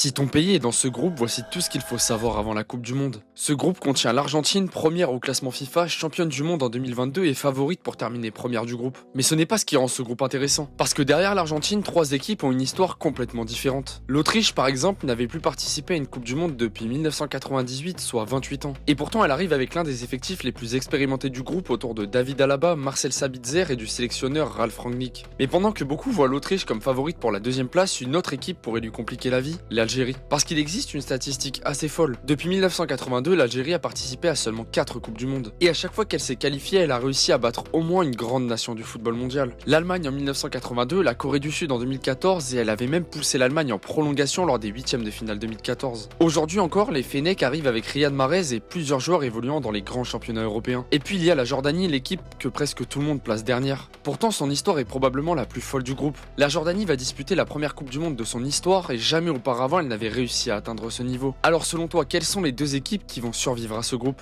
Si ton pays est dans ce groupe, voici tout ce qu'il faut savoir avant la Coupe du Monde. Ce groupe contient l'Argentine, première au classement FIFA, championne du monde en 2022 et favorite pour terminer première du groupe. Mais ce n'est pas ce qui rend ce groupe intéressant. Parce que derrière l'Argentine, trois équipes ont une histoire complètement différente. L'Autriche, par exemple, n'avait plus participé à une Coupe du Monde depuis 1998, soit 28 ans. Et pourtant, elle arrive avec l'un des effectifs les plus expérimentés du groupe autour de David Alaba, Marcel Sabitzer et du sélectionneur Ralf Rangnick. Mais pendant que beaucoup voient l'Autriche comme favorite pour la deuxième place, une autre équipe pourrait lui compliquer la vie, l'Algérie. Parce qu'il existe une statistique assez folle. Depuis 1982, l'Algérie a participé à seulement 4 Coupes du Monde. Et à chaque fois qu'elle s'est qualifiée, elle a réussi à battre au moins une grande nation du football mondial. L'Allemagne en 1982, la Corée du Sud en 2014 et elle avait même poussé l'Allemagne en prolongation lors des huitièmes de finale 2014. Aujourd'hui encore, les Fennecs arrivent avec Riyad Mahrez et plusieurs joueurs évoluant dans les grands championnats européens. Et puis il y a la Jordanie, l'équipe que presque tout le monde place dernière. Pourtant, son histoire est probablement la plus folle du groupe. La Jordanie va disputer la première Coupe du Monde de son histoire et jamais auparavant elle n'avait réussi à atteindre ce niveau. Alors selon toi, quelles sont les deux équipes qui vont survivre à ce groupe ?